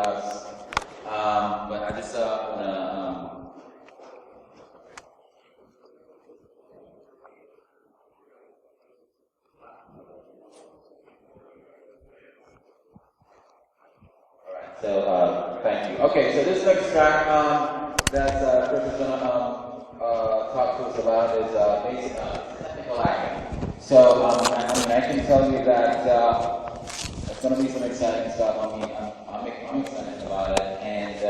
us. But I just want to So, thank you. Okay, so this next track that Chris is going to talk to us about is basic technical hacking. So, I can tell you that there's going to be some exciting stuff. I'm excited about it. And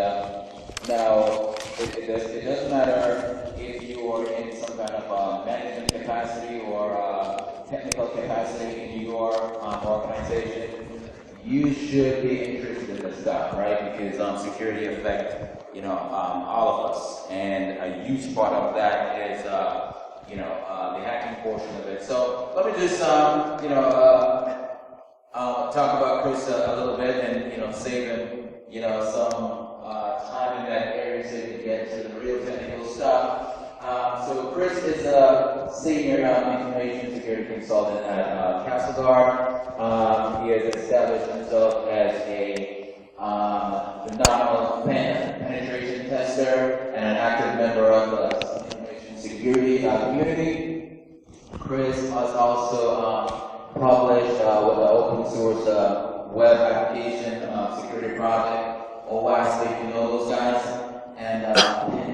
now, it doesn't matter if you are in some kind of management capacity or technical capacity in your organization. You should be interested in this stuff, right? Because security affects, all of us, and a huge part of that is, the hacking portion of it. So let me just, talk about Chris a little bit, and save him, some time in that area so he can get to the real technical stuff. So Chris is a senior information security consultant at CastleGuard. He has established himself as a phenomenal penetration tester and an active member of the information security community. Chris has also published with an open source web application security project, OWASP, if you know those guys, and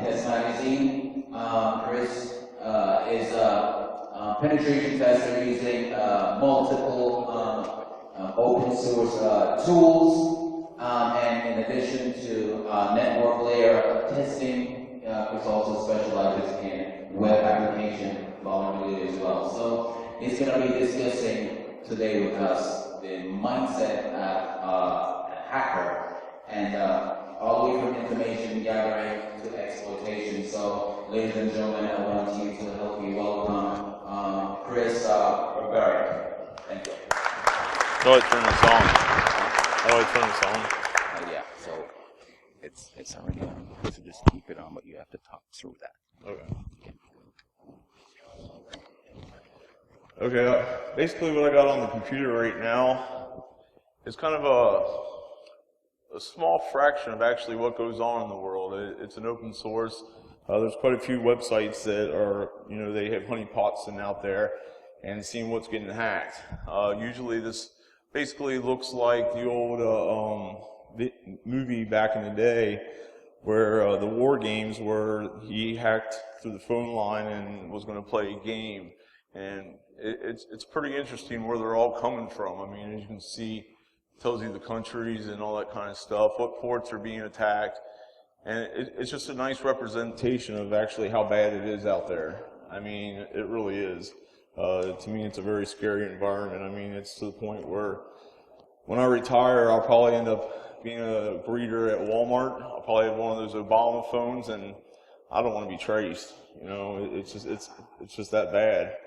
Test Magazine. Chris is a penetration tester using multiple open source tools, and in addition to network layer testing, Chris also specializes in web application vulnerability as well. So he's going to be discussing today with us the mindset of a hacker, and all the way from information gathering to exploitation. So, ladies and gentlemen, I want you to help me welcome Chris Berberich. Thank you. How do I turn this on? How do I turn this on? Yeah, so it's already on. So just keep it on, but you have to talk through that. Okay. Okay. Basically, what I got on the computer right now is kind of a small fraction of actually what goes on in the world. It's an open source. There's quite a few websites that are, they have honeypots sitting out there and seeing what's getting hacked. Usually this basically looks like the old movie back in the day where the war games where he hacked through the phone line and was going to play a game. And it's pretty interesting where they're all coming from. I mean, as you can see, tells you the countries and all that kind of stuff, what ports are being attacked, and it's just a nice representation of actually how bad it is out there. I mean, it really is. To me, it's a very scary environment. I mean, it's to the point where when I retire, I'll probably end up being a greeter at Walmart. I'll probably have one of those Obama phones, and I don't want to be traced. It's just that bad.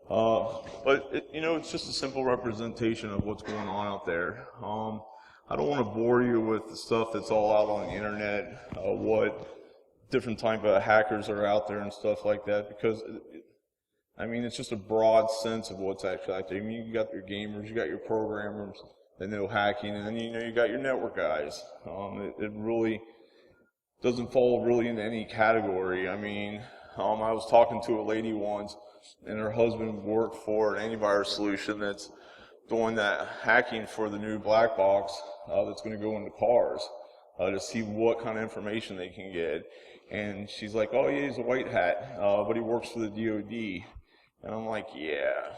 But it's just a simple representation of what's going on out there. I don't want to bore you with the stuff that's all out on the internet, what different type of hackers are out there and stuff like that, because it's just a broad sense of what's actually out there. I mean, you got your gamers, you got your programmers that know hacking, and then you got your network guys. It really doesn't fall really into any category. I was talking to a lady once, and her husband worked for an antivirus solution that's doing that hacking for the new black box that's going to go into cars to see what kind of information they can get. And she's like, oh yeah, he's a white hat, but he works for the DOD. And I'm like, yeah,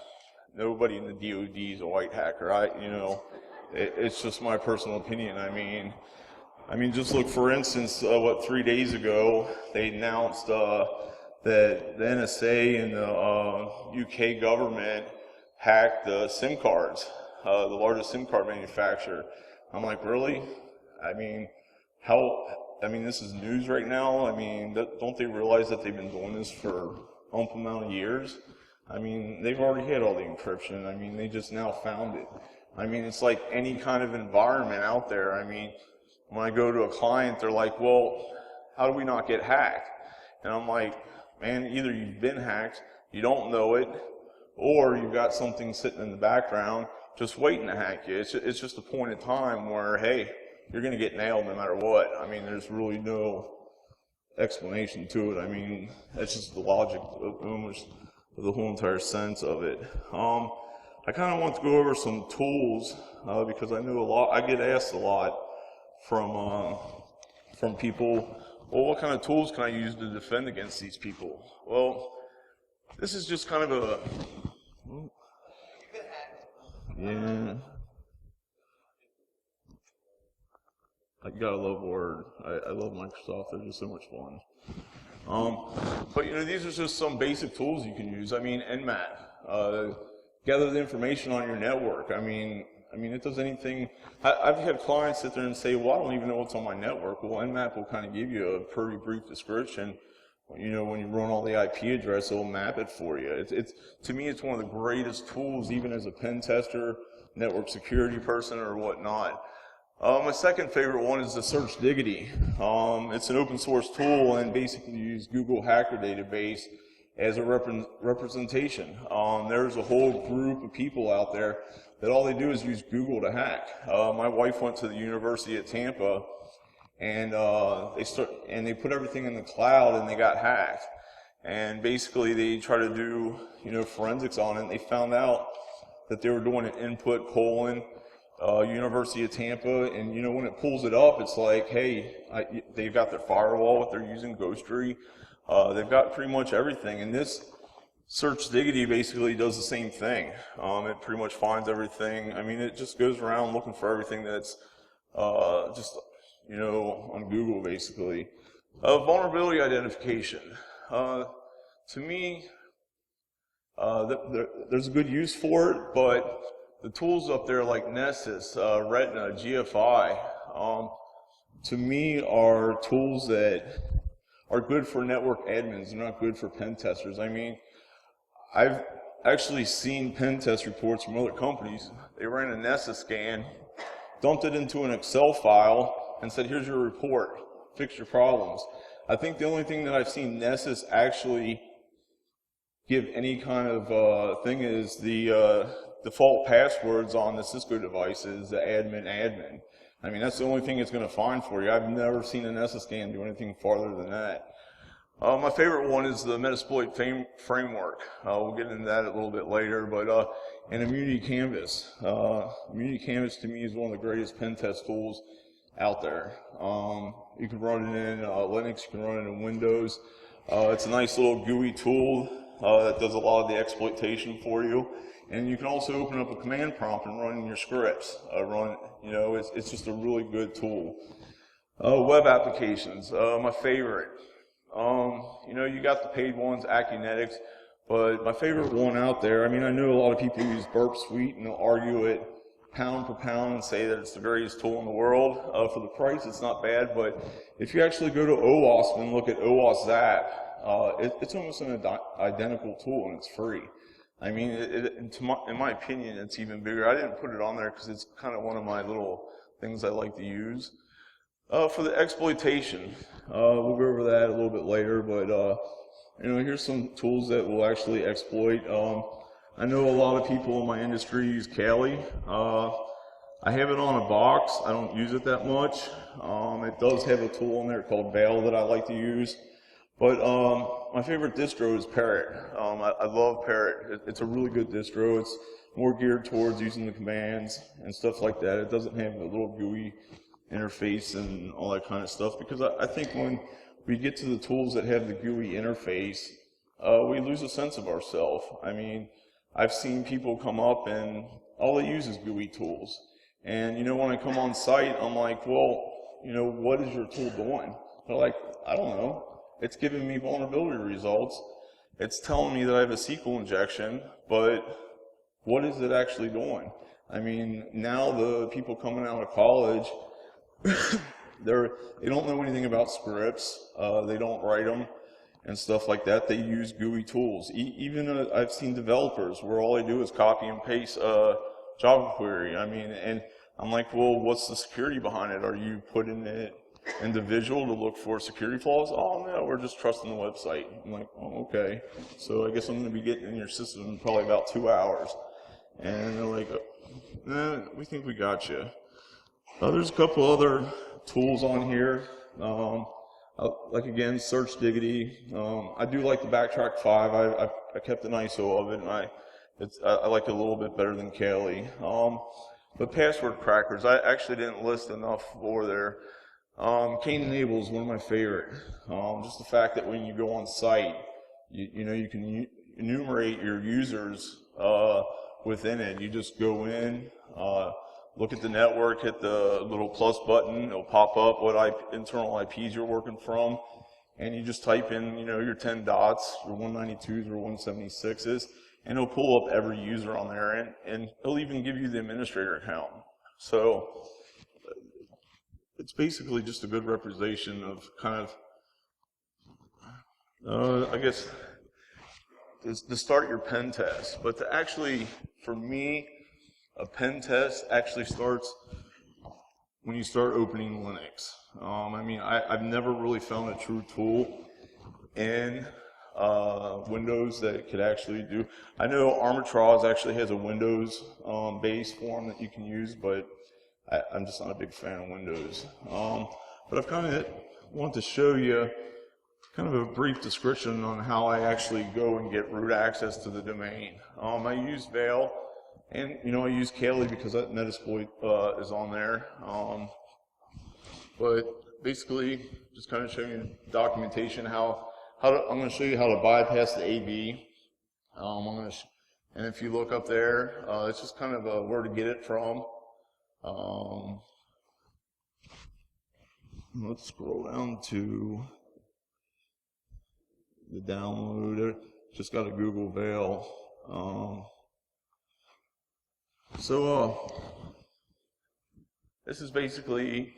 nobody in the DOD is a white hacker. It's just my personal opinion. I mean, just look, for instance, 3 days ago, they announced that the NSA and the UK government hacked the SIM cards, the largest SIM card manufacturer. I'm like, really? This is news right now. Don't they realize that they've been doing this for an amount of years? They've already had all the encryption. They just now found it. It's like any kind of environment out there. When I go to a client, they're like, well, how do we not get hacked? And I'm like, man, either you've been hacked, you don't know it, or you've got something sitting in the background just waiting to hack you. It's just a point in time where, hey, you're going to get nailed no matter what. I mean, there's really no explanation to it. I mean, that's just the logic almost of the whole entire sense of it. I kind of want to go over some tools because I know I get asked a lot from people, well, what kind of tools can I use to defend against these people? Well, this is just kind of a, yeah. You gotta love Word. I love Microsoft. They're just so much fun. But you know, these are just some basic tools you can use. I mean, Nmap. Gather the information on your network. I mean, it does anything. I've had clients sit there and say, well, I don't even know what's on my network. Well, Nmap will kind of give you a pretty brief description. You know, when you run all the IP address, it'll map it for you. To me, it's one of the greatest tools, even as a pen tester, network security person, or whatnot. My second favorite one is the Search Diggity. It's an open source tool and basically you use Google Hacker Database as a representation. There's a whole group of people out there that all they do is use Google to hack. My wife went to the University of Tampa and they put everything in the cloud and they got hacked. And basically they try to do, you know, forensics on it and they found out that they were doing an input : University of Tampa, and you know, when it pulls it up, it's like, hey, they've got their firewall, what they're using, Ghostery, they've got pretty much everything, and this Search Diggity basically does the same thing. It pretty much finds everything. I mean, it just goes around looking for everything that's just, you know, on Google, basically. Vulnerability identification. To me, there's a good use for it, but the tools up there like Nessus, Retina, GFI, to me are tools that are good for network admins. They're not good for pen testers. I mean, I've actually seen pen test reports from other companies. They ran a Nessus scan, dumped it into an Excel file, and said, here's your report, fix your problems. I think the only thing that I've seen Nessus actually give any kind of thing is the default passwords on the Cisco devices, the admin. I mean, that's the only thing it's going to find for you. I've never seen an Nessus scan do anything farther than that. My favorite one is the Metasploit framework. We'll get into that a little bit later, but and Immunity Canvas. Immunity Canvas to me is one of the greatest pen test tools out there. You can run it in Linux, you can run it in Windows. It's a nice little GUI tool that does a lot of the exploitation for you. And you can also open up a command prompt and run your scripts. You know, it's just a really good tool. Web applications, my favorite. You know, you got the paid ones, Acunetics, but my favorite one out there, I mean, I know a lot of people use Burp Suite and they'll argue it pound for pound and say that it's the greatest tool in the world. For the price, it's not bad, but if you actually go to OWASP and look at OWASP Zap, it's almost an identical tool and it's free. I mean, in my opinion, it's even bigger. I didn't put it on there because it's kind of one of my little things I like to use. For the exploitation, we'll go over that a little bit later, but you know, here's some tools that will actually exploit. I know a lot of people in my industry use Kali. I have it on a box. I don't use it that much. It does have a tool in there called Veil that I like to use. But my favorite distro is Parrot. I love Parrot. It's a really good distro. It's more geared towards using the commands and stuff like that. It doesn't have a little GUI interface and all that kind of stuff, because I think when we get to the tools that have the GUI interface, we lose a sense of ourselves. I mean, I've seen people come up and all they use is GUI tools. And you know, when I come on site, I'm like, well, you know, what is your tool doing? They're like, I don't know. It's giving me vulnerability results. It's telling me that I have a SQL injection, but what is it actually doing? I mean, now the people coming out of college, they don't know anything about scripts. They don't write them and stuff like that. They use GUI tools. Even I've seen developers where all they do is copy and paste a Java query. I mean, and I'm like, well, what's the security behind it? Are you putting it in the visual to look for security flaws? Oh no, we're just trusting the website. I'm like, oh, okay. So I guess I'm going to be getting in your system in probably about 2 hours. And they're like, we think we got you. There's a couple other tools on here. Like again, Search Diggity. I do like the Backtrack 5. I kept an ISO of it, and I like it a little bit better than Kali. But password crackers, I actually didn't list enough for there. Cane Enable is one of my favorite. Just the fact that when you go on site, you can enumerate your users within it. You just go in, look at the network, hit the little plus button, it'll pop up what internal IPs you're working from, and you just type in, your 10 dots, your 192s or 176s, and it'll pull up every user on there, and it'll even give you the administrator account. So it's basically just a good representation of kind of, I guess, to start your pen test. But to actually, for me, a pen test actually starts when you start opening Linux. I've never really found a true tool in Windows that could actually do. I know Arbitrage actually has a Windows based form that you can use, but I'm just not a big fan of Windows. But I've kind of wanted to show you kind of a brief description on how I actually go and get root access to the domain. I use Veil, and I use Kali because that Metasploit is on there. But basically, just kind of showing you documentation I'm going to show you how to bypass the AV. And if you look up there, it's just kind of where to get it from. Let's scroll down to the download. Just got to Google Veil. This is basically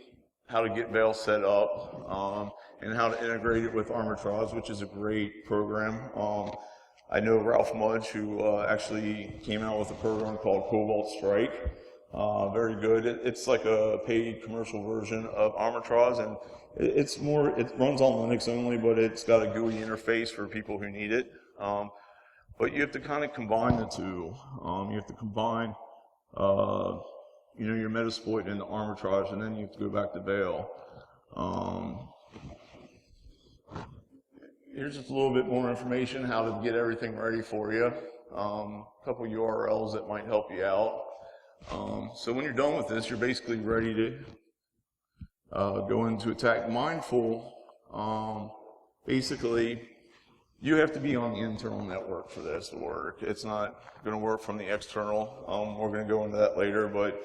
how to get Veil set up and how to integrate it with Arbitrage, which is a great program. I know Ralph Mudge, who actually came out with a program called Cobalt Strike. Very good. It's like a paid commercial version of Arbitrage, and it runs on Linux only, but it's got a GUI interface for people who need it. But you have to kind of combine the two. You have to combine your Metasploit into Arbitrage, and then you have to go back to Veil. Here's just a little bit more information how to get everything ready for you. A couple URLs that might help you out. So when you're done with this, you're basically ready to go into attack. Mindful, basically, you have to be on the internal network for this to work. It's not going to work from the external. We're going to go into that later, but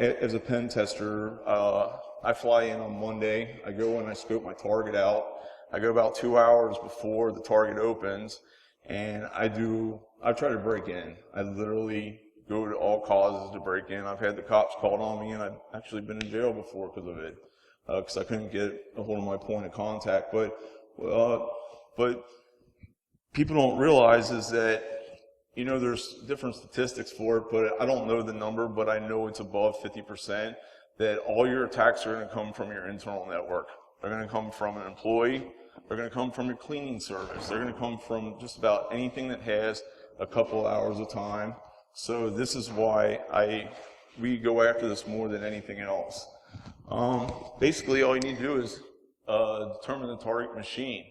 as a pen tester, I fly in on Monday. I go and I scope my target out. I go about 2 hours before the target opens, and I try to break in. I literally go to all causes to break in. I've had the cops called on me, and I've actually been in jail before because of it, because I couldn't get a hold of my point of contact. But people don't realize is that, there's different statistics for it, but I don't know the number, but I know it's above 50%, that all your attacks are going to come from your internal network. They're going to come from an employee. They're going to come from your cleaning service. They're going to come from just about anything that has a couple hours of time. So this is why we go after this more than anything else. Basically, all you need to do is determine the target machine.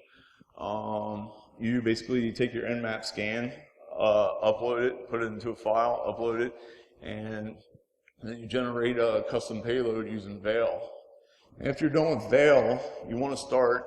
You basically take your Nmap scan, upload it, put it into a file, upload it, and then you generate a custom payload using Veil. After you're done with Veil, you want to start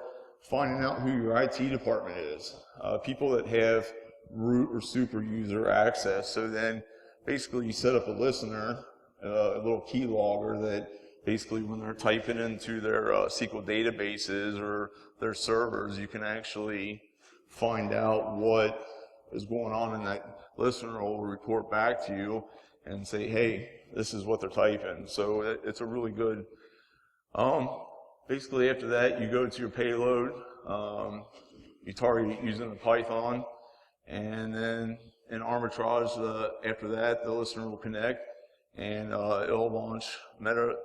finding out who your IT department is. People that have root or super user access. So then basically you set up a listener, a little key logger that basically when they're typing into their SQL databases or their servers, you can actually find out what is going on, and that listener will report back to you and say, hey, this is what they're typing. So it's a really good, basically after that you go to your payload, you target using the Python, and then in Arbitrage, after that the listener will connect and it'll launch meta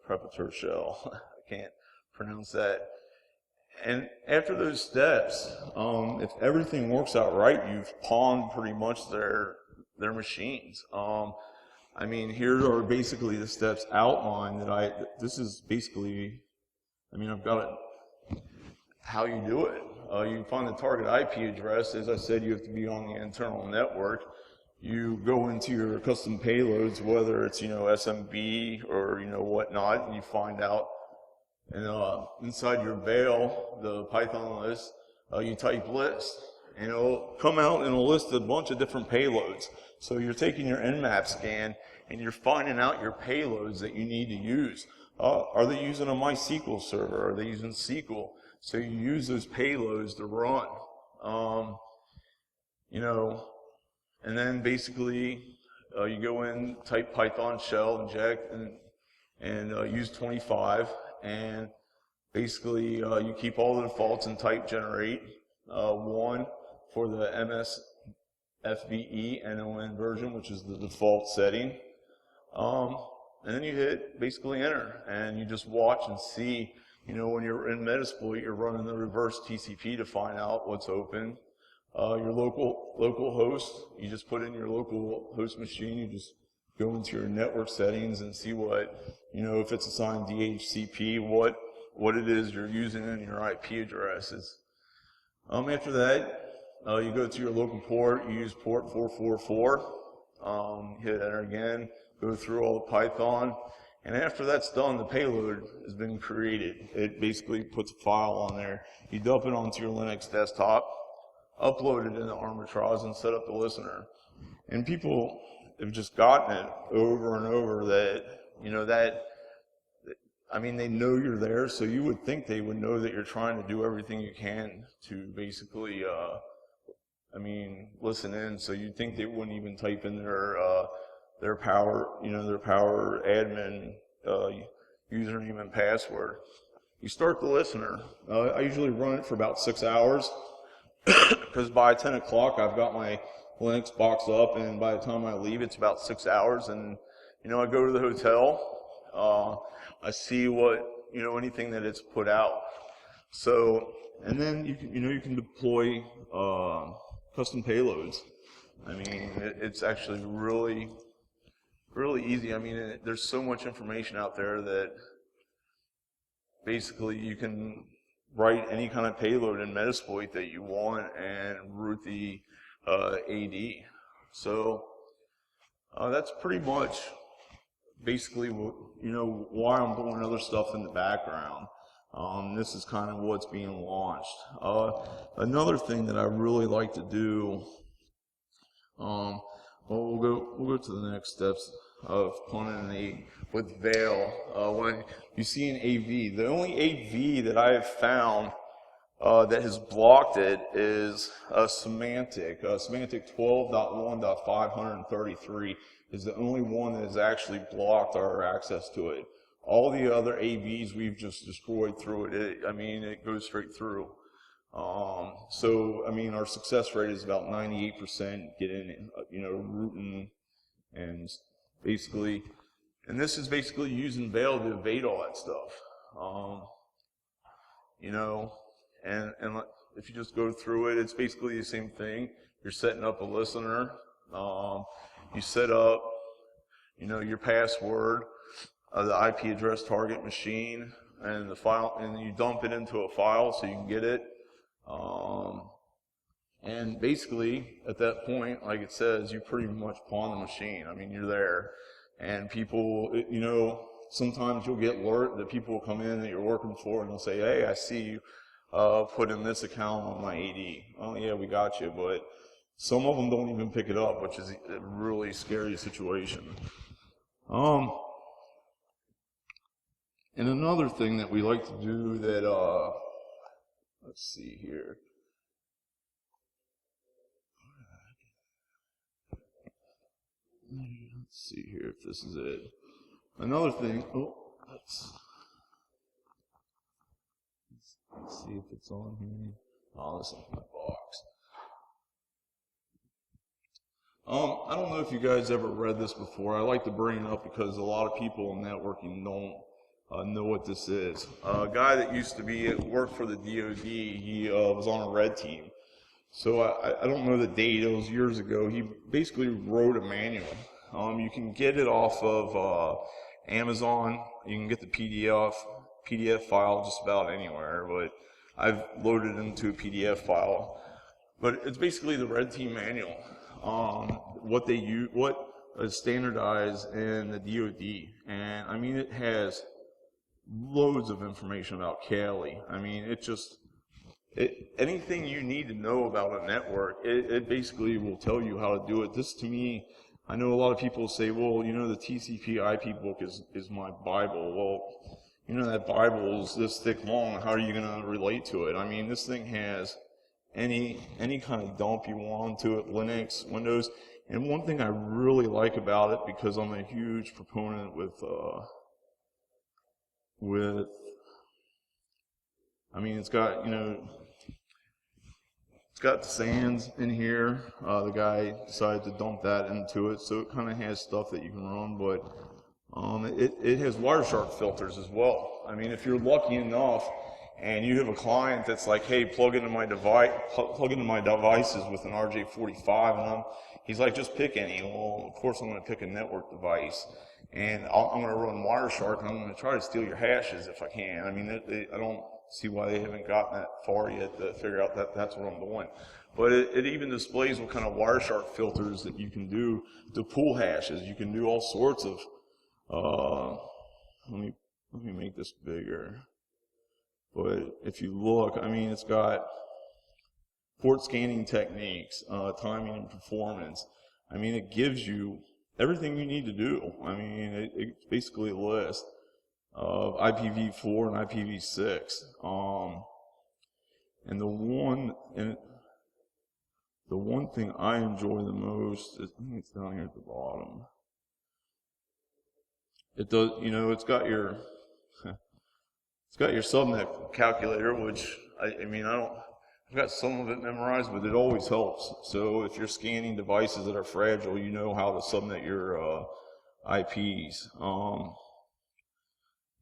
prepator shell. I can't pronounce that. And after those steps, if everything works out right, you've pawned pretty much their machines. I mean, here are basically the steps outlined this is basically, I mean, I've got it, how you do it. You find the target IP address. As I said, you have to be on the internal network. You go into your custom payloads, whether it's, SMB or, whatnot, and you find out. And inside your Veil, the Python list, you type list, and it'll come out and it'll list a bunch of different payloads. So you're taking your Nmap scan and you're finding out your payloads that you need to use. Are they using a MySQL server? Are they using SQL? So you use those payloads to run. And then basically you go in, type Python shell, inject, and use 25, and basically you keep all the defaults and type generate 1 for the MSFVE NON version, which is the default setting. And then you hit basically enter, and you just watch and see. When you're in Metasploit, you're running the reverse TCP to find out what's open. Your local host, you just put in your local host machine. You just go into your network settings and see what, if it's assigned DHCP, what it is you're using in your IP addresses. After that, you go to your local port. You use port 444. Hit enter again. Go through all the Python. And after that's done, the payload has been created. It basically puts a file on there. You dump it onto your Linux desktop, upload it into Arbitrage, and set up the listener. And people have just gotten it over and over that, they know you're there, so you would think they would know that you're trying to do everything you can to basically, listen in. So you'd think they wouldn't even type in their power admin username and password. You start the listener. I usually run it for about 6 hours because by 10 o'clock I've got my Linux box up, and by the time I leave it's about 6 hours. And I go to the hotel. I see what anything that it's put out. So, and then you can deploy custom payloads. It's actually really easy. There's so much information out there that basically you can write any kind of payload in Metasploit that you want and root the AD. So that's pretty much basically why I'm doing other stuff in the background. This is kind of what's being launched. Another thing that I really like to do, we'll go to the next steps of punning with Veil. When you see an AV, the only AV that I have found that has blocked it is a Semantic. Semantic 12.1.533 is the only one that has actually blocked our access to it. All the other AVs we've just destroyed through it. It goes straight through. So our success rate is about 98% getting, rooting, and basically, and this is basically using Veil to evade all that stuff. And if you just go through it, it's basically the same thing. You're setting up a listener. You set up, your password, the IP address target machine, and the file, and you dump it into a file so you can get it. And basically, at that point, like it says, you pretty much pawn the machine. You're there. And people, sometimes you'll get alert that people will come in that you're working for and they'll say, hey, I see you put in this account on my AD. Oh, yeah, we got you. But some of them don't even pick it up, which is a really scary situation. And another thing that we like to do that, let's see here. Let's see here if this is it. Another thing, let's see if it's on here. Oh, this is my box. I don't know if you guys ever read this before. I like to bring it up because a lot of people in networking don't know what this is. A guy that used to work for the DoD, he was on a red team. So I don't know the date, it was years ago. He basically wrote a manual You can get it off of Amazon. You can get the PDF file just about anywhere, but I've loaded it into a PDF file. But it's basically the Red Team manual. What they use, what is standardized in the DoD, and I mean it has loads of information about Kali. I mean anything you need to know about a network, it basically will tell you how to do it. This to me, I know a lot of people say, well, you know, the TCP/IP book is my Bible. Well, you know, that Bible is this thick long. How are you going to relate to it? I mean, this thing has any kind of dump you want to it, Linux, Windows. And one thing I really like about it, because I'm a huge proponent I mean, it's got, you know, it's got the SANs in here. The guy decided to dump that into it, so it kind of has stuff that you can run, but it has Wireshark filters as well. I mean, if you're lucky enough and you have a client that's like, hey, plug into my devices with an RJ45, and he's like, just pick any. Well, of course I'm going to pick a network device, and I'm going to run Wireshark, and I'm going to try to steal your hashes if I can. I mean, I don't see why they haven't gotten that far yet to figure out that that's what I'm doing. But it even displays what kind of Wireshark filters that you can do to pull hashes. You can do all sorts of, let me make this bigger. But if you look, I mean, it's got port scanning techniques, timing and performance. I mean, it gives you everything you need to do. I mean, it's basically a list of IPv4 and IPv6. And the one thing I enjoy the most is, I think it's down here at the bottom. It does, you know, it's got your subnet calculator, which I mean, I've got some of it memorized, but it always helps. So if you're scanning devices that are fragile, you know how to subnet your IPs. I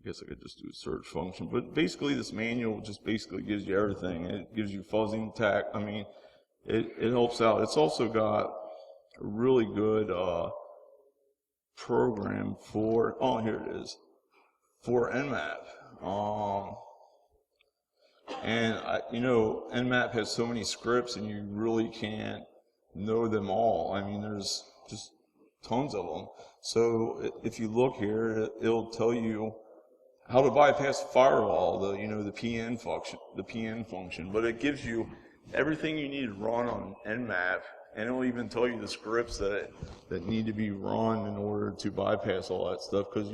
guess I could just do a search function, but basically this manual just basically gives you everything. It gives you fuzzing attack. I mean, it helps out. It's also got a really good program for, oh, here it is, for Nmap. And you know, Nmap has so many scripts, and you really can't know them all. I mean, there's just tons of them. So if you look here, it'll tell you how to bypass firewall, the PN function, but it gives you everything you need to run on Nmap, and it'll even tell you the scripts that need to be run in order to bypass all that stuff. Because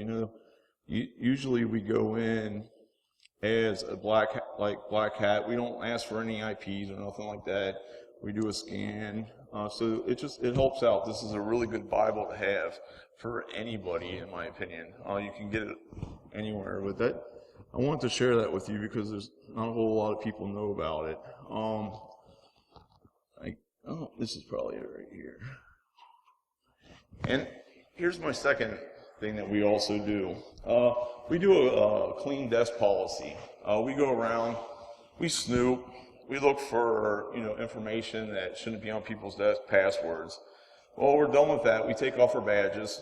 usually we go in as a black hat. We don't ask for any IPs or nothing like that. We do a scan. So it helps out. This is a really good Bible to have for anybody, in my opinion. You can get it anywhere with that. I want to share that with you because there's not a whole lot of people know about it. This is probably it right here. And here's my second thing that we also do. We do a clean desk policy. We go around, we snoop, we look for information that shouldn't be on people's desk, passwords. Well, we're done with that. We take off our badges.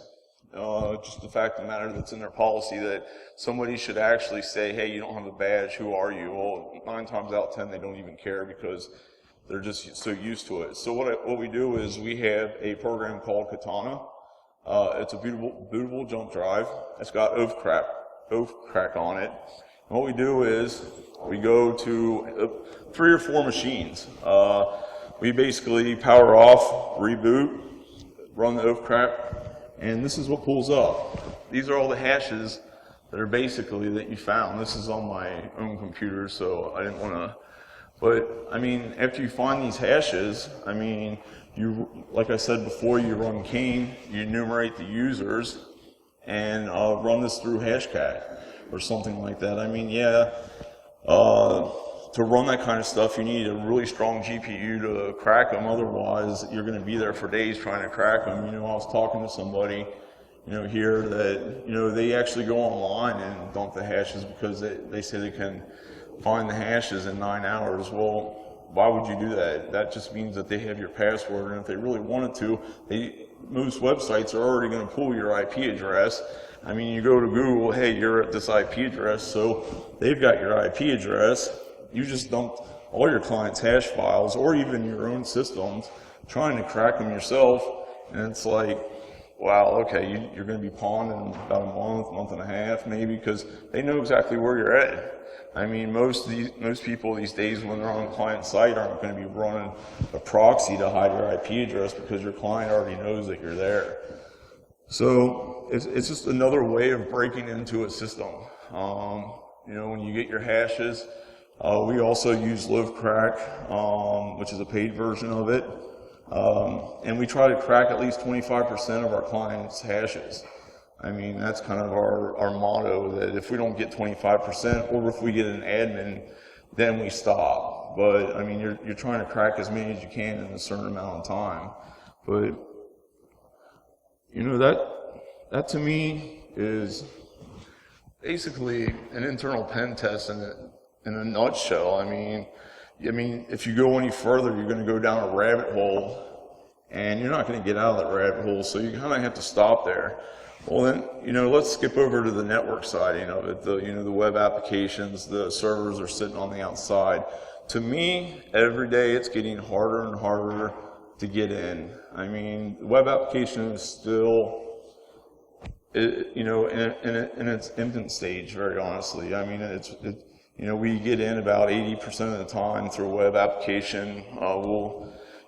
Just the fact of the matter that's in their policy that somebody should actually say, hey, you don't have a badge, who are you? Well, 9 times out of 10 they don't even care because they're just so used to it. So what we do is we have a program called Katana. It's a bootable jump drive. It's got oath crack on it. And what we do is we go to 3 or 4 machines. We basically power off, reboot, run the oath crack, and this is what pulls up. These are all the hashes that are basically that you found. This is on my own computer, so I didn't want to. But I mean, after you find these hashes, I mean, like I said before, you run Kane, you enumerate the users, and run this through Hashcat or something like that. I mean, yeah, to run that kind of stuff, you need a really strong GPU to crack them. Otherwise, you're going to be there for days trying to crack them. I was talking to somebody, here that, they actually go online and dump the hashes because they say they can find the hashes in 9 hours. Well, why would you do that? That just means that they have your password, and if they really wanted to, most websites are already going to pull your IP address. I mean, you go to Google, hey, you're at this IP address, so they've got your IP address. You just dumped all your clients' hash files, or even your own systems, trying to crack them yourself, and it's like, wow, okay, you're going to be pawned in about a month and a half, maybe, because they know exactly where you're at. I mean, most people these days, when they're on a client site, aren't going to be running a proxy to hide your IP address because your client already knows that you're there. So it's just another way of breaking into a system. You know, when you get your hashes, we also use LiveCrack, which is a paid version of it. And we try to crack at least 25% of our clients' hashes. I mean, that's kind of our motto, that if we don't get 25%, or if we get an admin, then we stop. But I mean, you're trying to crack as many as you can in a certain amount of time. But you know, that to me is basically an internal pen test in a nutshell. I mean, if you go any further, you're going to go down a rabbit hole, and you're not going to get out of that rabbit hole. So you kind of have to stop there. Well, then, you know, let's skip over to the network side. You know, the web applications, the servers are sitting on the outside. To me, every day it's getting harder and harder to get in. I mean, the web application is still, you know, in its infant stage. Very honestly, I mean, you know, we get in about 80% of the time through a web application.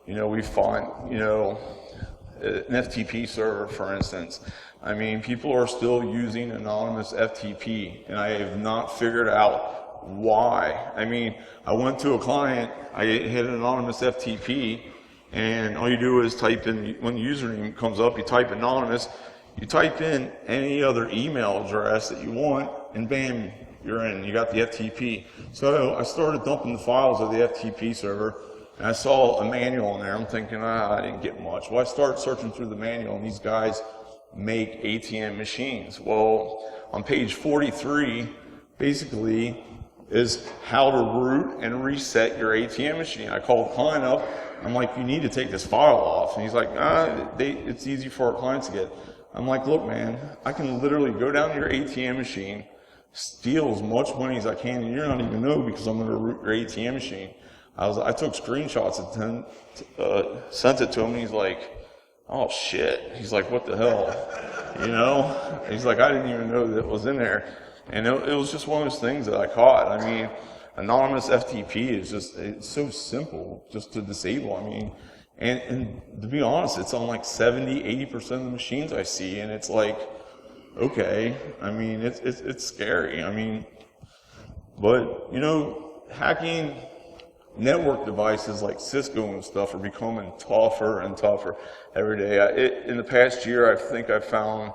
We find, you know, an FTP server, for instance. I mean, people are still using anonymous FTP, and I have not figured out why. I mean, I went to a client, I hit an anonymous FTP, and all you do is type in, when the username comes up, you type anonymous, you type in any other email address that you want, and bam, you're in, you got the FTP. So I started dumping the files of the FTP server, and I saw a manual in there. I'm thinking, I didn't get much. Well, I started searching through the manual, and these guys make ATM machines. Well, on page 43, basically, is how to root and reset your ATM machine. I called the client up. I'm like, you need to take this file off. And he's like, it's easy for our clients to get. I'm like, look, man, I can literally go down to your ATM machine, steal as much money as I can, and you're not even know because I'm going to root your ATM machine. I took screenshots and sent it to him, and he's like, oh shit. He's like, what the hell? You know? He's like, I didn't even know that was in there. And it was just one of those things that I caught. I mean, anonymous FTP is just, it's so simple just to disable. I mean, and to be honest, it's on like 70, 80% of the machines I see, and it's like, okay, I mean, it's scary. I mean, but, you know, hacking network devices like Cisco and stuff are becoming tougher and tougher every day. In the past year, I think I've found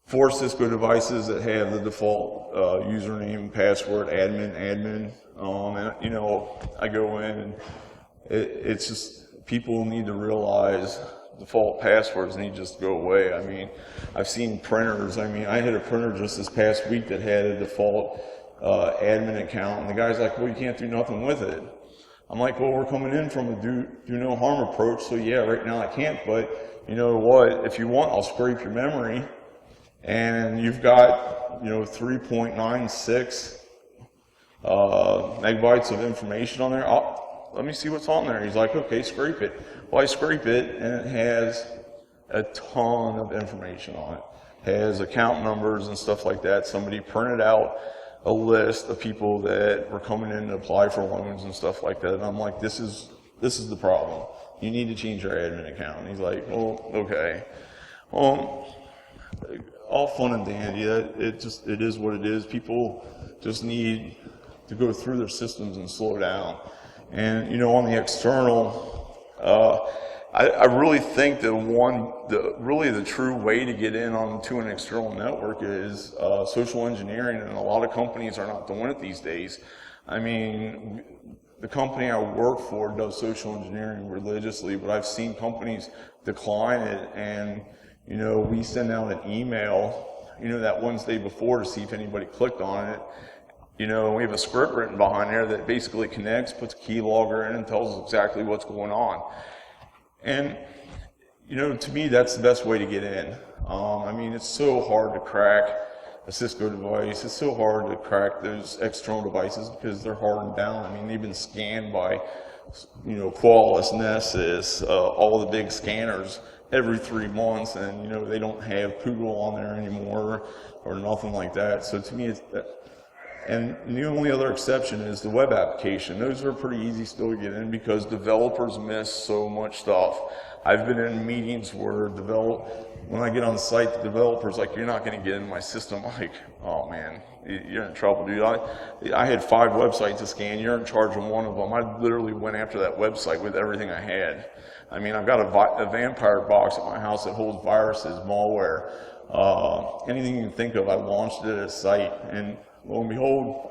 4 Cisco devices that have the default username, password, admin, and you know, I go in and it's just, people need to realize default passwords need to just go away. I mean, I've seen printers. I mean, I had a printer just this past week that had a default admin account, and the guy's like, well, you can't do nothing with it. I'm like, well, we're coming in from a do no harm approach, so yeah, right now I can't, but you know what, if you want, I'll scrape your memory, and you've got, you know, 3.96 megabytes of information on there. Let me see what's on there. He's like, okay, scrape it. Well, I scrape it, and it has a ton of information on it. It has account numbers and stuff like that. Somebody printed out a list of people that were coming in to apply for loans and stuff like that. And I'm like, this is the problem. You need to change your admin account. And he's like, well, okay. Well, all fun and dandy. It is what it is. People just need to go through their systems and slow down. And, you know, on the external, I really think that the true way to get in onto an external network is social engineering, and a lot of companies are not doing it these days. I mean, the company I work for does social engineering religiously, but I've seen companies decline it, and, you know, we send out an email, you know, that Wednesday before to see if anybody clicked on it. You know, we have a script written behind there that basically connects, puts a keylogger in, and tells us exactly what's going on. And, You know, to me, that's the best way to get in. I mean, it's so hard to crack a Cisco device. It's so hard to crack those external devices because they're hardened down. I mean, they've been scanned by, you know, Qualys, Nessus, all the big scanners every 3 months, and, you know, they don't have Poodle on there anymore or nothing like that. So to me, it's that. And the only other exception is the web application. Those are pretty easy still to get in because developers miss so much stuff. I've been in meetings where when I get on site, the developer's like, you're not going to get in my system. I'm like, oh man, you're in trouble, dude. I had 5 websites to scan. You're in charge of one of them. I literally went after that website with everything I had. I mean, I've got a vampire box at my house that holds viruses, malware, anything you can think of. I launched it at a site, and lo and behold,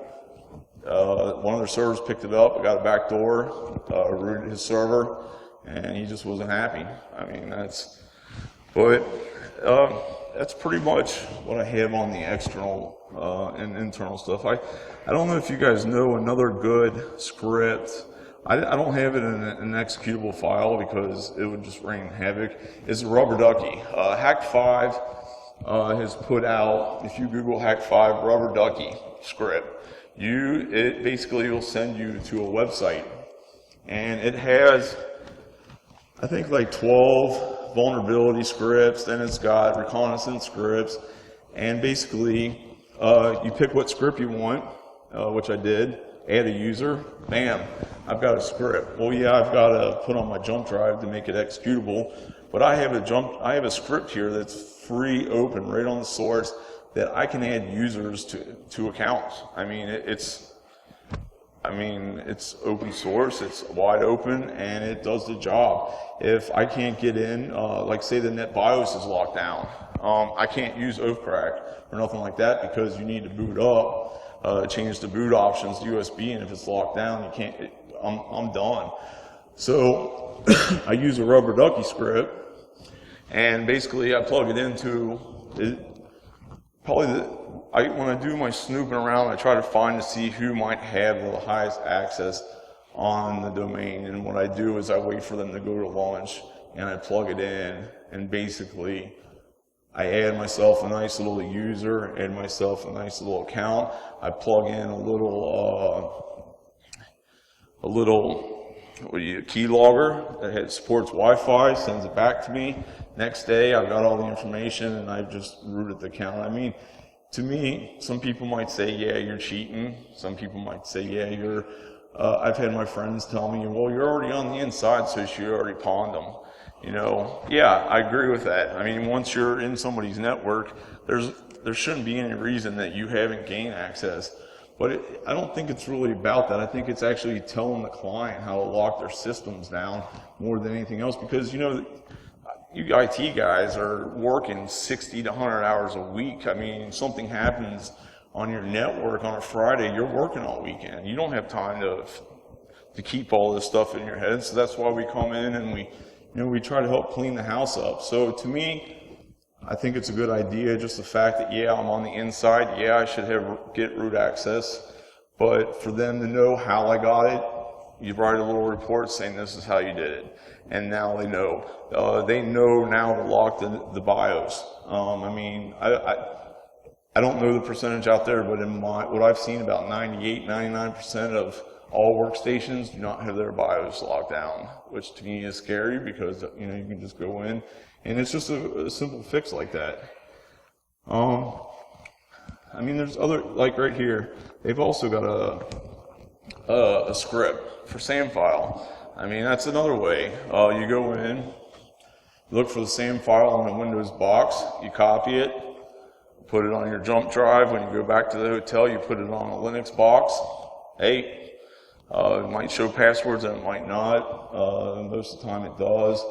one of their servers picked it up. I got a back door, rooted his server, and he just wasn't happy. I mean, that's pretty much what I have on the external and internal stuff. I don't know if you guys know another good script. I don't have it in an executable file because it would just rain havoc. It's a rubber ducky. Hack5 has put out, if you Google Hack5 rubber ducky script, it basically will send you to a website, and it has, I think, like 12 vulnerability scripts. Then it's got reconnaissance scripts, and basically you pick what script you want, which I did. Add a user, bam, I've got a script. Well, yeah, I've got to put on my jump drive to make it executable, but I have a script here that's free, open, right on the source, that I can add users to accounts. I mean, it's open source, it's wide open, and it does the job. If I can't get in, like say the NetBIOS is locked down, I can't use Oathcrack or nothing like that because you need to boot up. Change the boot options to USB, and if it's locked down, you can't. I'm done. So I use a rubber ducky script, and basically I plug it into it. When I do my snooping around, I try to find to see who might have the highest access on the domain. And what I do is I wait for them to go to launch, and I plug it in, and basically I add myself a nice little user, add myself a nice little account. I plug in a little keylogger that supports Wi-Fi, sends it back to me. Next day, I've got all the information, and I've just rooted the account. I mean, to me, some people might say, yeah, you're cheating. Some people might say, yeah, you're. I've had my friends tell me, well, you're already on the inside, so you already pawned them. You know, yeah, I agree with that. I mean, once you're in somebody's network, there shouldn't be any reason that you haven't gained access. But I don't think it's really about that. I think it's actually telling the client how to lock their systems down more than anything else. Because, you know, you IT guys are working 60 to 100 hours a week. I mean, something happens on your network on a Friday, you're working all weekend. You don't have time to keep all this stuff in your head. So that's why we come in and we try to help clean the house up. So to me, I think it's a good idea, just the fact that, yeah, I'm on the inside, yeah, I should get root access, but for them to know how I got it, you write a little report saying this is how you did it, and now they know. They know now to lock the BIOS. I mean, I don't know the percentage out there, but in what I've seen, about 98, 99% of all workstations do not have their BIOS locked down, which to me is scary because, you know, you can just go in and it's just a simple fix like that. I mean, there's other, like right here, they've also got a script for SAM file. I mean, that's another way. You go in, look for the SAM file on a Windows box, you copy it, put it on your jump drive. When you go back to the hotel, you put it on a Linux box. Hey, it might show passwords and it might not. Most of the time it does.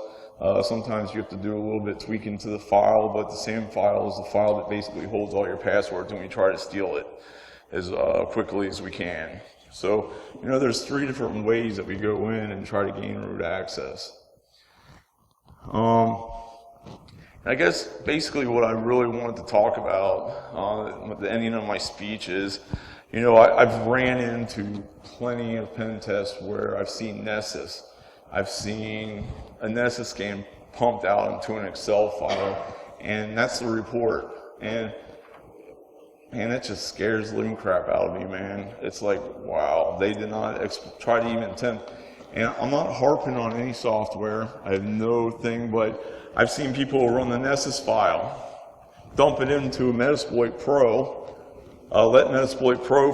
Sometimes you have to do a little bit tweaking to the file, but the SAM file is the file that basically holds all your passwords, and we try to steal it as quickly as we can. So, you know, there's 3 different ways that we go in and try to gain root access. I guess basically what I really wanted to talk about at the ending of my speech is, you know, I've ran into plenty of pen tests where I've seen Nessus. I've seen a Nessus scan pumped out into an Excel file, and that's the report. And it just scares the living crap out of me, man. It's like, wow, they did not try to even attempt. And I'm not harping on any software. I have no thing, but I've seen people run the Nessus file, dump it into a Metasploit Pro, let Metasploit Pro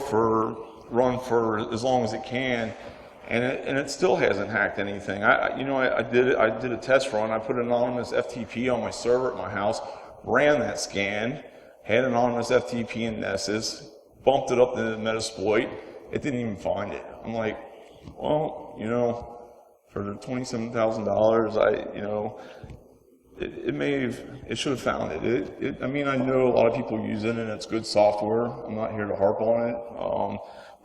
run for as long as it can, and it still hasn't hacked anything. I did a test run. I put anonymous FTP on my server at my house, ran that scan, had anonymous FTP in Nessus, bumped it up to Metasploit. It didn't even find it. I'm like, well, for the $27,000, it should have found it. I mean, I know a lot of people use it and it's good software. I'm not here to harp on it.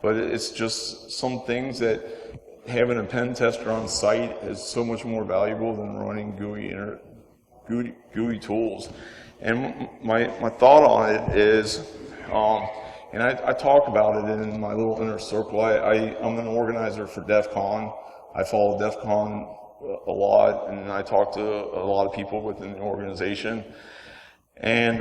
But it's just some things that having a pen tester on site is so much more valuable than running GUI tools. And my thought on it is, and I talk about it in my little inner circle. I'm an organizer for DEF CON. I follow DEF CON a lot, and I talk to a lot of people within the organization. And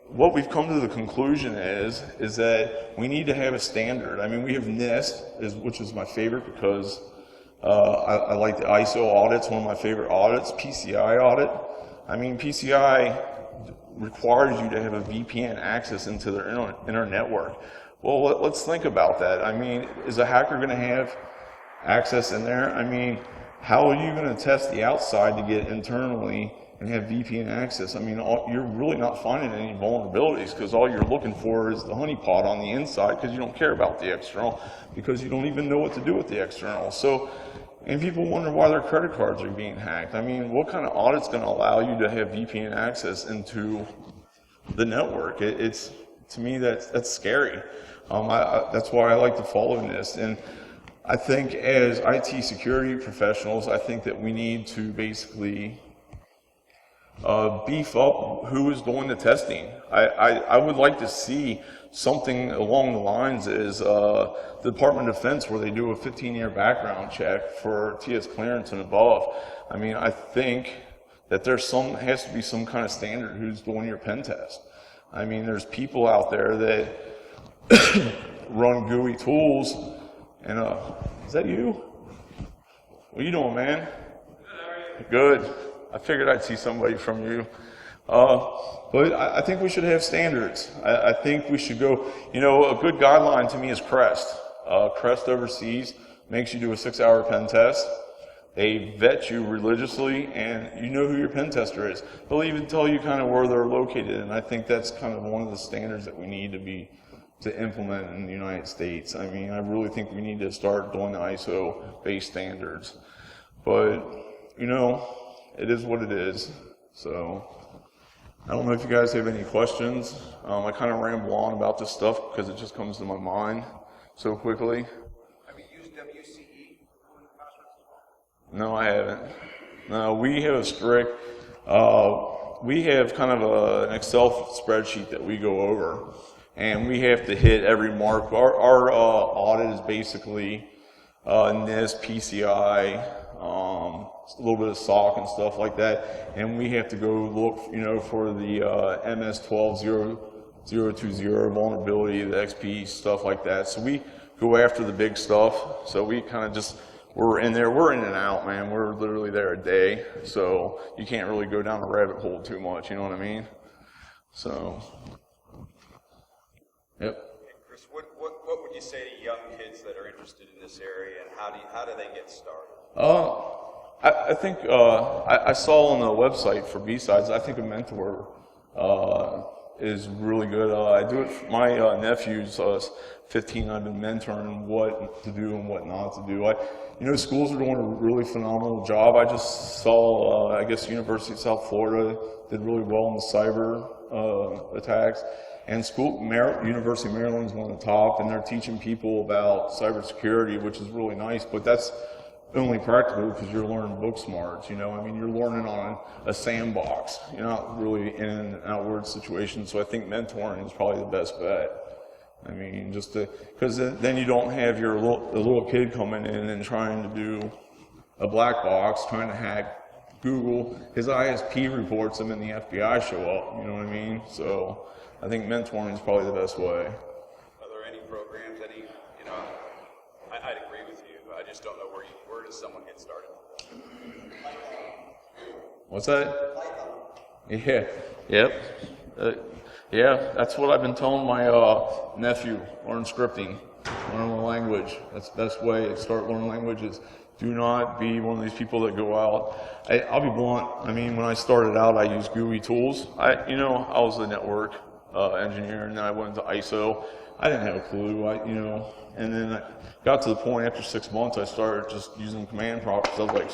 what we've come to the conclusion is that we need to have a standard. I mean, we have NIST, which is my favorite because I like the ISO audits, one of my favorite audits, PCI audit. I mean, PCI requires you to have a VPN access into their inner network. Well, let's think about that. I mean, is a hacker going to have access in there? I mean, how are you going to test the outside to get internally and have VPN access? I mean, you're really not finding any vulnerabilities because all you're looking for is the honeypot on the inside because you don't care about the external because you don't even know what to do with the external. So, and people wonder why their credit cards are being hacked. I mean, what kind of audit's going to allow you to have VPN access into the network? To me, that's scary. That's why I like to follow NIST. And I think as IT security professionals, I think that we need to basically beef up who is doing the testing. I would like to see something along the lines is the Department of Defense where they do a 15-year background check for TS clearance and above. I mean, I think that has to be some kind of standard who's doing your pen test. I mean, there's people out there that run GUI tools, and is that you? What are you doing, man? Good. I figured I'd see somebody from you. But I think we should have standards. I think we should go, a good guideline to me is CREST. CREST overseas makes you do a 6-hour pen test. They vet you religiously, and you know who your pen tester is. They'll even tell you kind of where they're located, and I think that's kind of one of the standards that we need to implement in the United States. I mean, I really think we need to start doing the ISO-based standards. But, it is what it is. So, I don't know if you guys have any questions. I kind of ramble on about this stuff because it just comes to my mind so quickly. Have you used WCE for the passwords as well? No, I haven't. No, we have a strict, we have kind of an Excel spreadsheet that we go over, and we have to hit every mark. Our audit is basically NIST, PCI, a little bit of SOC and stuff like that, and we have to go look, for the MS-12-020 vulnerability, the XP, stuff like that. So we go after the big stuff. So we kind of we're in there, we're in and out, man. We're literally there a day, so you can't really go down a rabbit hole too much, you know what I mean? So, yep. Hey, Chris, what would you say to young kids that are interested in this area, and how do they get started? I think I saw on the website for BSides, I think a mentor is really good. I do it for my nephew's 15. I've been mentoring what to do and what not to do. Schools are doing a really phenomenal job. I just saw, I guess, University of South Florida did really well in the cyber attacks. And University of Maryland is one of the top, and they're teaching people about cybersecurity, which is really nice, but that's only practical because you're learning book smarts, you're learning on a sandbox. You're not really in an outward situation, so I think mentoring is probably the best bet. I mean, because then you don't have the little kid coming in and trying to do a black box trying to hack Google. His ISP reports him and the FBI show up, you know what I mean? So I think mentoring is probably the best way. Are there any programs, I'd agree with you. I just don't know where does someone get started? What's that? Yeah. Yep. Yeah, that's what I've been telling my nephew. Learn scripting, learn a language. That's the best way to start learning languages. Do not be one of these people that go out. I'll be blunt. I mean, when I started out, I used GUI tools. I was a network engineer, and then I went into ISO. I didn't have a clue. And then I got to the point after 6 months, I started just using command prompts. I was like,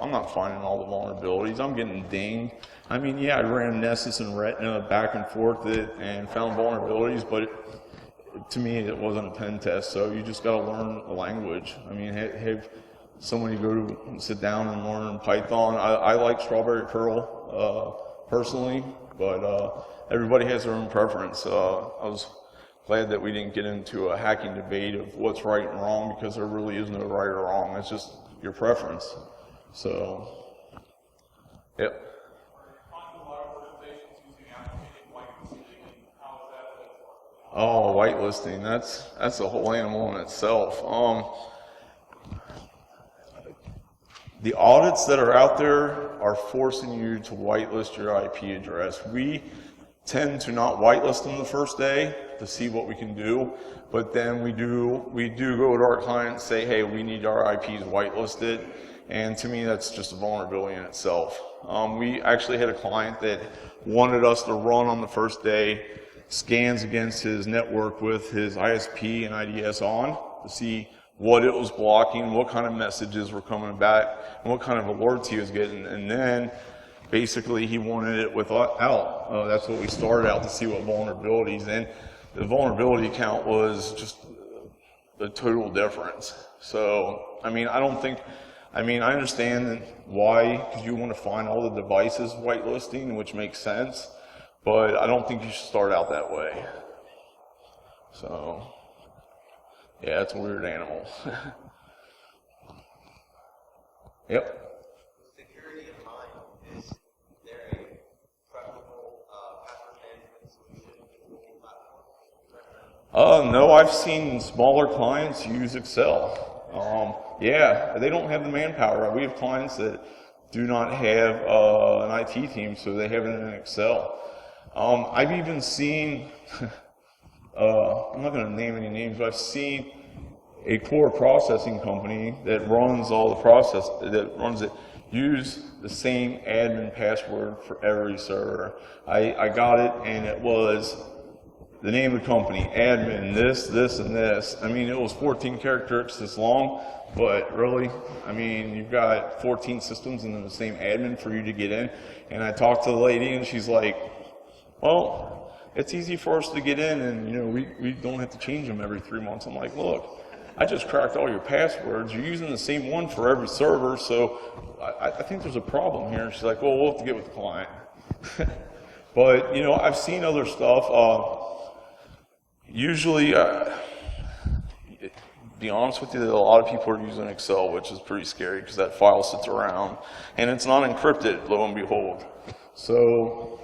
I'm not finding all the vulnerabilities. I'm getting dinged. I mean, yeah, I ran Nessus and Retina back and forth and found vulnerabilities, but to me, it wasn't a pen test. So you just got to learn a language. I mean, have somebody sit down and learn Python. I like Strawberry Curl personally, but everybody has their own preference. I was glad that we didn't get into a hacking debate of what's right and wrong, because there really is no right or wrong. It's just your preference. So, yep. Oh, whitelisting, that's a whole animal in itself. The audits that are out there are forcing you to whitelist your IP address. We tend to not whitelist them the first day to see what we can do, but then we do go to our client and say, hey, we need our IPs whitelisted, and to me that's just a vulnerability in itself. We actually had a client that wanted us to run on the first day scans against his network with his ISP and IDS on to see what it was blocking, what kind of messages were coming back, and what kind of alerts he was getting, and then basically he wanted it without. That's what we started out to see what vulnerabilities, and the vulnerability count was just a total difference. So, I mean, I understand why, because you want to find all the devices whitelisting, which makes sense, but I don't think you should start out that way. So, yeah, it's a weird animal. Yep. Security in mind, is there a preferable password management solution for the platform? No, I've seen smaller clients use Excel. Yeah, they don't have the manpower. We have clients that do not have an IT team, so they have it in Excel. I've even seen, I'm not going to name any names, but I've seen a core processing company that runs all the use the same admin password for every server. I got it, and it was the name of the company, admin, this, and this. I mean, it was 14 characters this long, but really, I mean, you've got 14 systems and then the same admin for you to get in. And I talked to the lady, and she's like, well, it's easy for us to get in, and we don't have to change them every 3 months. I'm like, look, I just cracked all your passwords. You're using the same one for every server, so I think there's a problem here. And she's like, well, we'll have to get with the client. But, I've seen other stuff. Usually, be honest with you, a lot of people are using Excel, which is pretty scary because that file sits around, and it's not encrypted, lo and behold. So,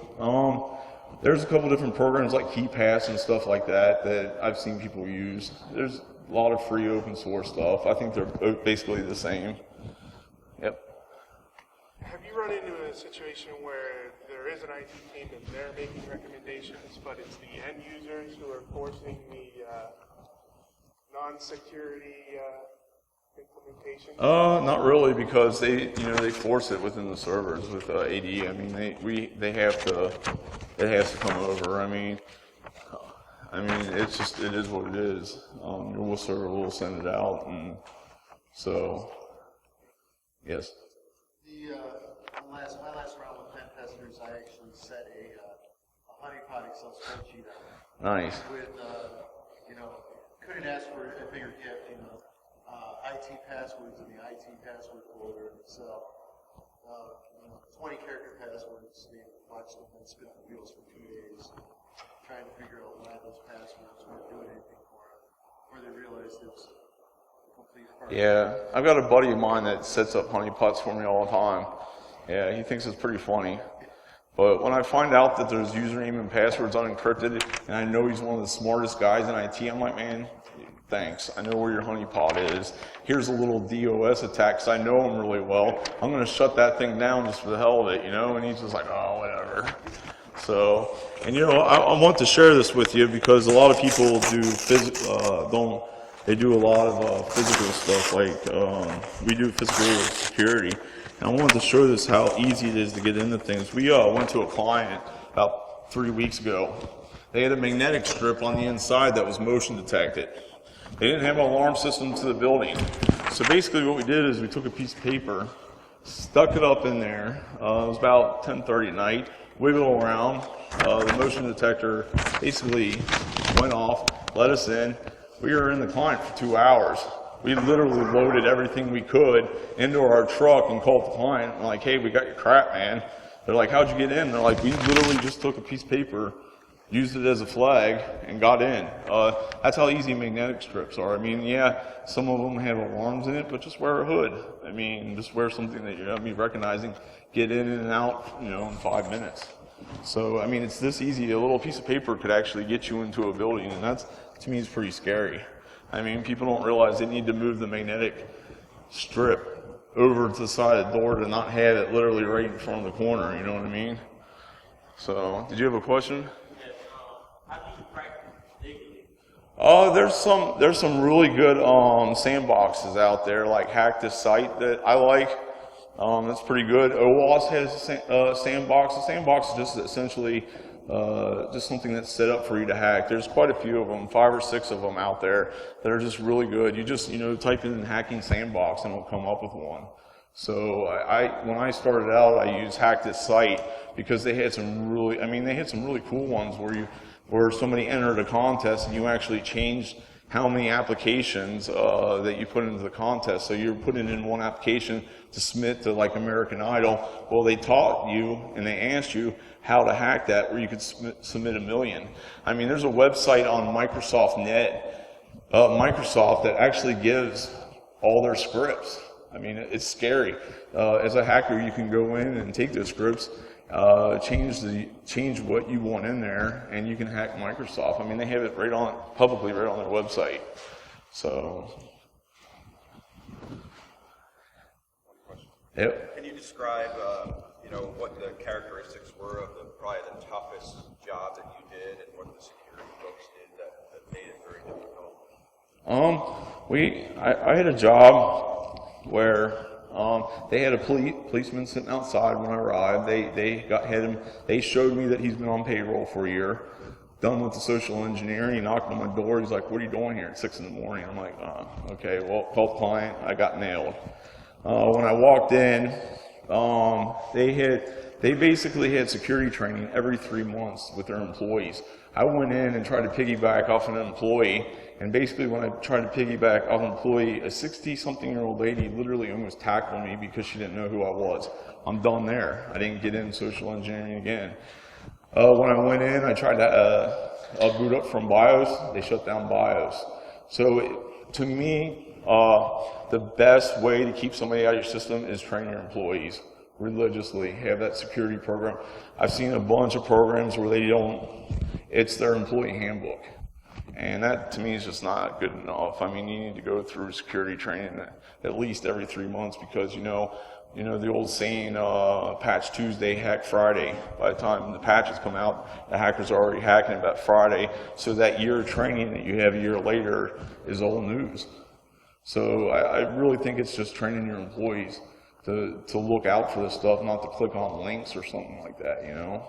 there's a couple different programs like KeyPass and stuff like that I've seen people use. There's a lot of free open source stuff. I think they're basically the same. Yep. Have you run into a situation where there is an IT team and they're making recommendations, but it's the end users who are forcing the non-security implementation? Not really, because they force it within the servers with AD. I mean, it has to come over. I mean, it is what it is. Your server will send it out, and so, yes. My last round with pen testers, I actually set a honeypot Excel spreadsheet up. Nice. With, couldn't ask for a bigger gift, IT passwords in the IT password folder in Excel. 20 character passwords, they watched them and spin the wheels for 2 days, trying to figure out why those passwords weren't doing anything for them, or they realized it was a Yeah, I've got a buddy of mine that sets up honeypots for me all the time. Yeah, he thinks it's pretty funny. But when I find out that there's username and passwords unencrypted, and I know he's one of the smartest guys in IT, I'm like, man, thanks. I know where your honeypot is. Here's a little DOS attack, because I know him really well. I'm going to shut that thing down just for the hell of it, you know? And he's just like, oh, whatever. So, and you know, I want to share this with you because a lot of people they do a lot of physical stuff, like we do physical security. And I wanted to show this how easy it is to get into things. We went to a client about 3 weeks ago. They had a magnetic strip on the inside that was motion detected. They didn't have an alarm system to the building. So basically what we did is we took a piece of paper, stuck it up in there. It was about 10:30 at night. Wiggle around. The motion detector basically went off, let us in. We were in the client for 2 hours. We literally loaded everything we could into our truck and called the client. I'm like, hey, we got your crap, man. They're like, how'd you get in? They're like, we literally just took a piece of paper, used it as a flag, and got in. That's how easy magnetic strips are. I mean, yeah, some of them have alarms in it, but just wear a hood. I mean, just wear something that you're going to be recognizing. Get in and out, you know, in 5 minutes. So, I mean, it's this easy. A little piece of paper could actually get you into a building, and that's, to me, is pretty scary. I mean, people don't realize they need to move the magnetic strip over to the side of the door to not have it literally right in front of the corner, you know what I mean? So, did you have a question? How do you practice legally? There's some really good sandboxes out there, like Hack This Site that I like. That's pretty good. OWASP has a sandbox. The sandbox is just essentially just something that's set up for you to hack. There's quite a few of them, 5 or 6 of them out there that are just really good. You just, you know, type in hacking sandbox and it'll come up with one. So when I started out, I used Hack This Site because they had some really, they had some really cool ones where somebody entered a contest and you actually changed how many applications that you put into the contest. So you're putting in one application to submit to like American Idol. Well, they taught you and they asked you how to hack that where you could submit 1 million. I mean, there's a website on Microsoft that actually gives all their scripts. I mean, it's scary. As a hacker, you can go in and take those scripts, change what you want in there, and you can hack Microsoft. I mean, they have it publicly right on their website. So, yep. Can you describe, what the characteristics were of probably the toughest job that you did, and what the security folks did that made it very difficult? I had a job where they had a policeman sitting outside when I arrived. They showed me that he's been on payroll for a year, done with the social engineering. He knocked on my door. He's like, "What are you doing here at 6 in the morning?" I'm like, "Okay, well, call the client." I got nailed. When I walked in, they basically had security training every 3 months with their employees. I went in and tried to piggyback off an employee, and basically when I tried to piggyback off an employee, a 60-something-year-old lady literally almost tackled me because she didn't know who I was. I'm done there. I didn't get in social engineering again. When I went in, I tried to boot up from BIOS. They shut down BIOS. So to me, the best way to keep somebody out of your system is train your employees religiously. Have that security program. I've seen a bunch of programs where they don't. It's their employee handbook. And that, to me, is just not good enough. I mean, you need to go through security training at least every 3 months because, you know the old saying, patch Tuesday, hack Friday. By the time the patches come out, the hackers are already hacking about Friday. So that year of training that you have a year later is old news. So I really think it's just training your employees to look out for this stuff, not to click on links or something like that, you know?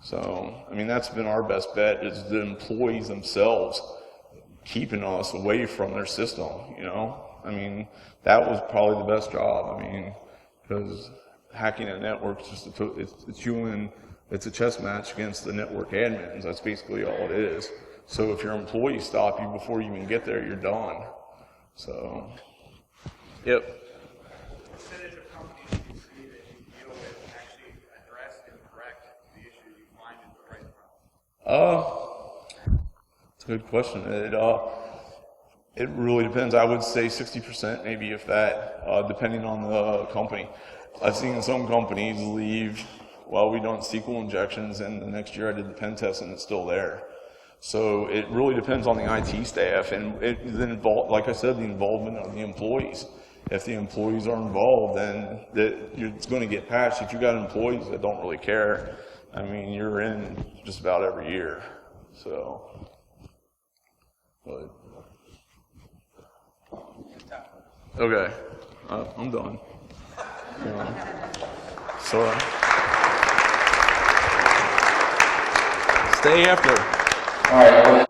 So, I mean, that's been our best bet is the employees themselves keeping us away from their system, you know? I mean, that was probably the best job. I mean, because hacking a network is just it's a chess match against the network admins. That's basically all it is. So if your employees stop you before you even get there, you're done. So, yep. Percentage of companies you see that you deal with actually address and correct the issue you find in the right problem? It's a good question. It really depends. I would say 60%, maybe if that, depending on the company. I've seen some companies leave, well, we done SQL injections, and the next year I did the pen test and it's still there. So it really depends on the IT staff, and like I said, the involvement of the employees. If the employees are involved, then it's going to get patched. If you got employees that don't really care, I mean, you're in just about every year. So, but. Okay, I'm done. Sorry. Stay after. All right.